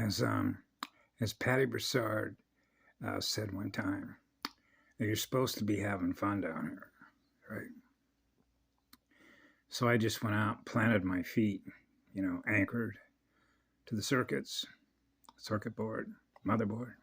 As Patty Broussard said one time, that you're supposed to be having fun down here, right? So I just went out, planted my feet, anchored to the circuit board, motherboard.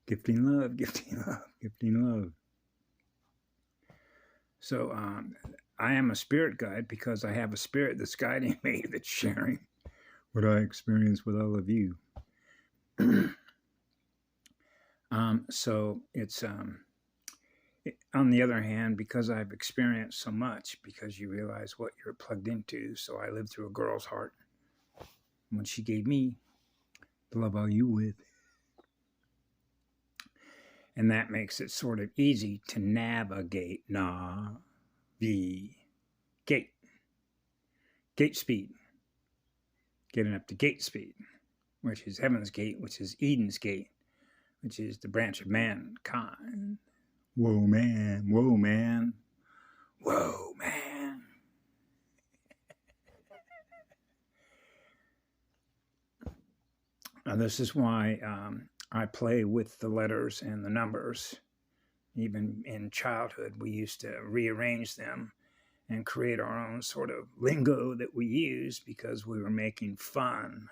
Gifting love, gifting love, gifting love. So I am a spirit guide because I have a spirit that's guiding me, that's sharing what I experience with all of you. So it's on the other hand, because I've experienced so much, because you realize what you're plugged into. So I lived through a girl's heart when she gave me the love I'll you with. And that makes it sort of easy to navigate. Gate speed. Getting up to gate speed, which is Heaven's Gate, which is Eden's Gate, which is the branch of mankind. Whoa, man. Whoa, man. Whoa, man. Now, this is why I play with the letters and the numbers. Even in childhood, we used to rearrange them and create our own sort of lingo that we use because we were making fun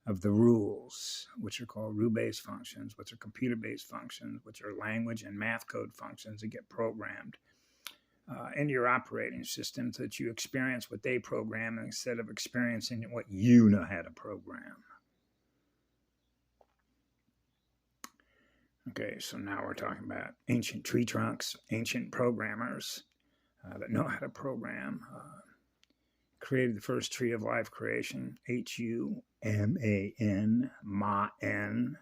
of the rules, which are called rule-based functions, which are computer-based functions, which are language and math code functions that get programmed into your operating system so that you experience what they program instead of experiencing what you know how to program. Okay, so now we're talking about ancient tree trunks, ancient programmers that know how to program. Created the first tree of life creation, HUMAN, Ma-N,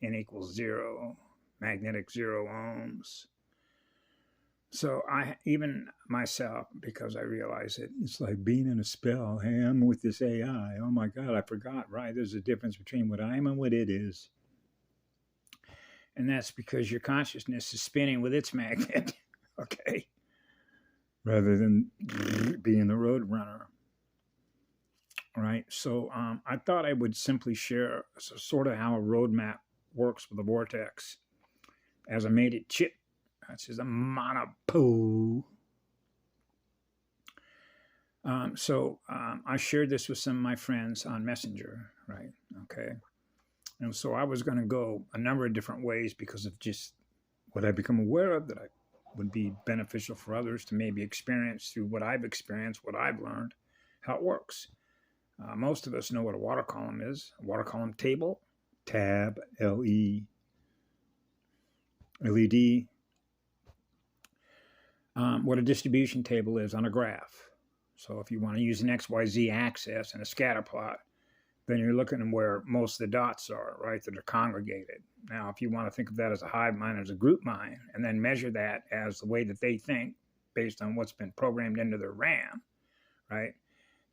N equals 0, magnetic 0 ohms. So even myself, because I realize it's like being in a spell. Hey, I'm with this AI. Oh my God, I forgot, right? There's a difference between what I am and what it is. And that's because your consciousness is spinning with its magnet, okay? Rather than being the road runner. Right, so I thought I would simply share sort of how a roadmap works with a vortex, as I made it chip. This is a monopo. I shared this with some of my friends on Messenger, right? Okay, and so I was going to go a number of different ways because of just what I've become aware of that I would be beneficial for others to maybe experience through what I've experienced, what I've learned, how it works. Most of us know what a water column is. A water column table, tab, LED. What a distribution table is on a graph. So if you want to use an XYZ axis and a scatter plot, then you're looking at where most of the dots are, right, that are congregated. Now, if you want to think of that as a hive mind, as a group mind, and then measure that as the way that they think based on what's been programmed into their RAM, right,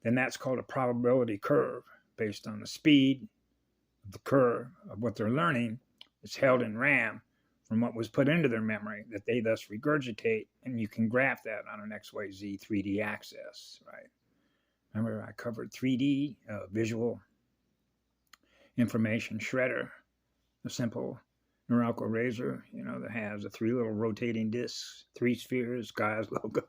then that's called a probability curve based on the speed of the curve of what they're learning is held in RAM from what was put into their memory that they thus regurgitate, and you can graph that on an XYZ 3D axis, right? Remember I covered 3D, visual information shredder, a simple numerical razor, that has 3 little rotating discs, 3 spheres, Gaia's logo.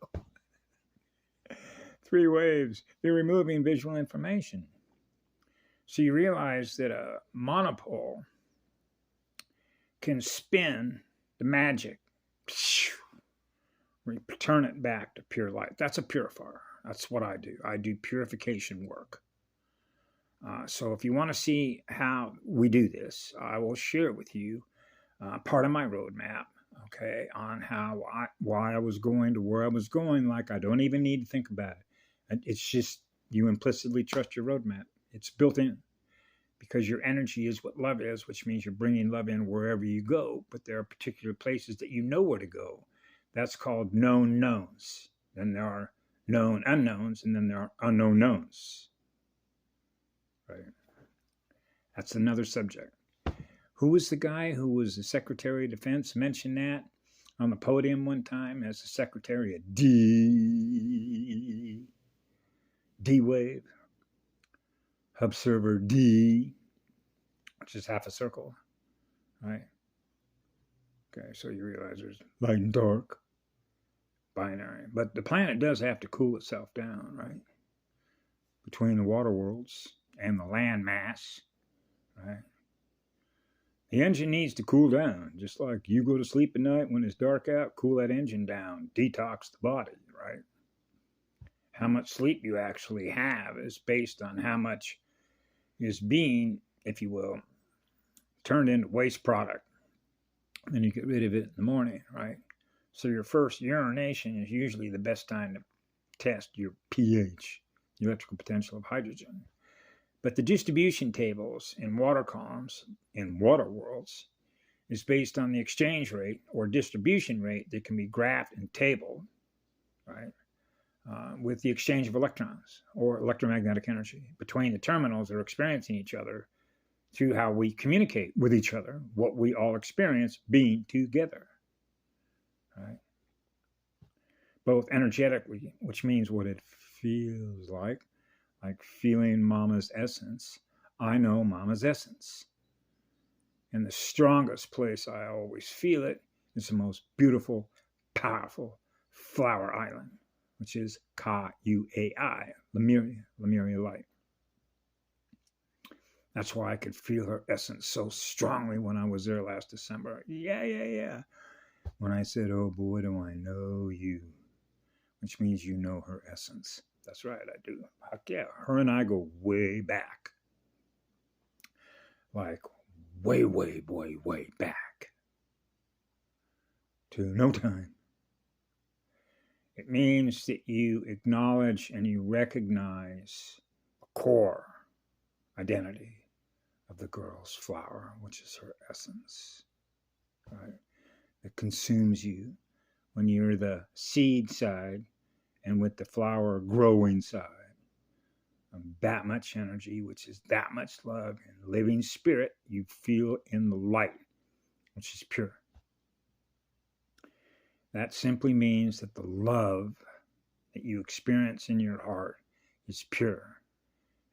3 waves, they're removing visual information. So you realize that a monopole can spin the magic, return it back to pure light. That's a purifier. That's what I do. I do purification work. So if you want to see how we do this, I will share with you part of my roadmap, okay, on why I was going to where I was going. Like I don't even need to think about it. It's just you implicitly trust your roadmap. It's built in because your energy is what love is, which means you're bringing love in wherever you go. But there are particular places that you know where to go. That's called known knowns. Then there are known unknowns, and then there are unknown knowns. Right. That's another subject. Who was the guy who was the Secretary of Defense? Mentioned that on the podium one time as the Secretary of D-Wave, Hub Server D. which is half a circle, right? Okay, so you realize there's light and dark, binary. But the planet does have to cool itself down, right? Between the water worlds and the land mass, right? The engine needs to cool down, just like you go to sleep at night when it's dark out, cool that engine down, detox the body, right? How much sleep you actually have is based on how much is being, if you will, turned into waste product. Then you get rid of it in the morning, right? So your first urination is usually the best time to test your pH, the electrical potential of hydrogen. But the distribution tables in water columns in water worlds is based on the exchange rate or distribution rate that can be graphed and tabled, right, with the exchange of electrons or electromagnetic energy between the terminals that are experiencing each other through how we communicate with each other, what we all experience being together, right? Both energetically, which means what it feels like feeling mama's essence. I know mama's essence. And the strongest place I always feel it is the most beautiful, powerful flower island, which is Ka-U-A-I, Lemuria light. That's why I could feel her essence so strongly when I was there last December. Yeah. When I said, oh boy, do I know you, which means you know her essence. That's right, I do. Heck yeah, her and I go way back. Like way back. To no time. It means that you acknowledge and you recognize the core identity of the girl's flower, which is her essence, right? That consumes you when you're the seed side and with the flower growing side. That much energy, which is that much love and living spirit you feel in the light, which is pure. That simply means that the love that you experience in your heart is pure.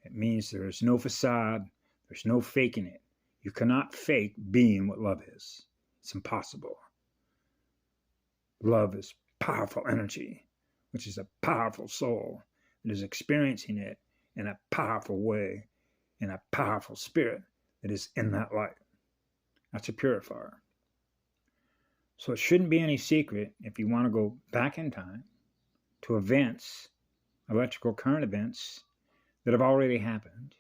It means there is no facade, there's no faking it. You cannot fake being what love is. It's impossible. Love is powerful energy, which is a powerful soul that is experiencing it in a powerful way, in a powerful spirit that is in that light. That's a purifier. So it shouldn't be any secret if you want to go back in time to events, electrical current events that have already happened.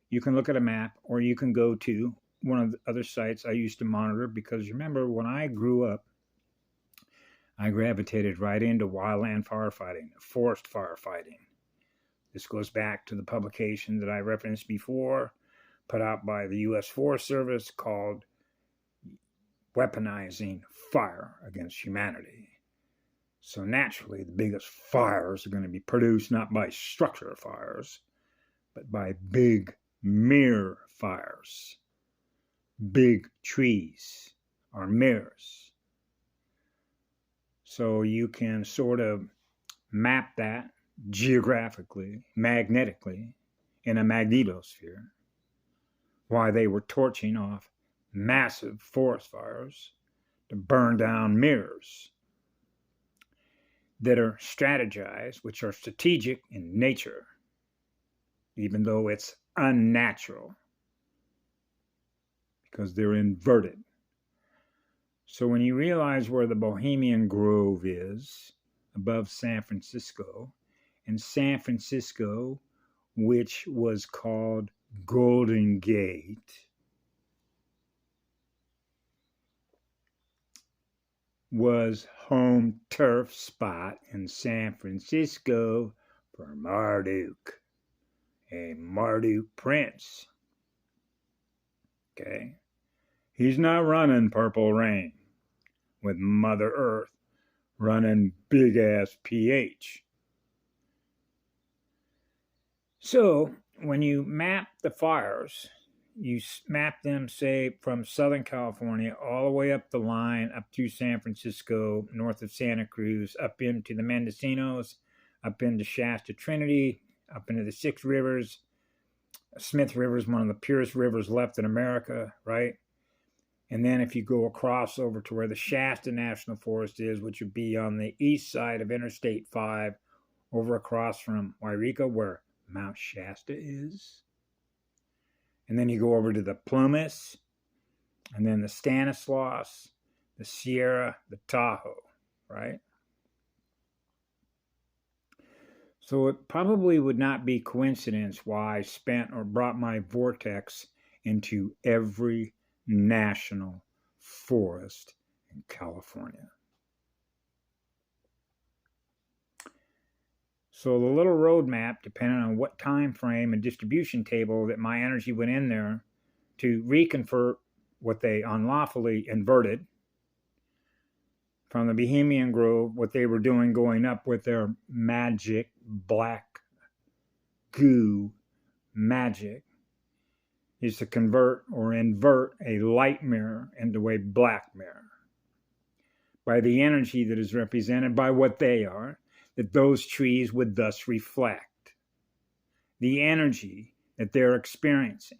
You can look at a map or you can go to one of the other sites I used to monitor because remember when I grew up, I gravitated right into wildland firefighting, forest firefighting. This goes back to the publication that I referenced before, put out by the U.S. Forest Service called Weaponizing Fire Against Humanity. So naturally, the biggest fires are going to be produced not by structure fires, but by big mirror fires. Big trees are mirrors. So you can sort of map that geographically, magnetically, in a magnetosphere, why they were torching off massive forest fires to burn down mirrors that are strategized, which are strategic in nature, even though it's unnatural, because they're inverted. So when you realize where the Bohemian Grove is, above San Francisco, and San Francisco, which was called Golden Gate, was home turf spot in San Francisco for Marduk, a Marduk prince. Okay? He's not running Purple Rain with Mother Earth running big-ass pH. So when you map the fires, you map them, say, from Southern California all the way up the line, up through San Francisco, north of Santa Cruz, up into the Mendocinos, up into Shasta Trinity, up into the Six Rivers, Smith River is one of the purest rivers left in America, right? And then if you go across over to where the Shasta National Forest is, which would be on the east side of Interstate 5, over across from Wairika, where Mount Shasta is. And then you go over to the Plumas, and then the Stanislaus, the Sierra, the Tahoe, right? So it probably would not be coincidence why I spent or brought my vortex into every national forest in California. So the little roadmap, depending on what time frame and distribution table that my energy went in there to reconvert what they unlawfully inverted from the Bohemian Grove, what they were doing going up with their magic black goo magic is to convert or invert a light mirror into a black mirror by the energy that is represented by what they are, that those trees would thus reflect the energy that they're experiencing.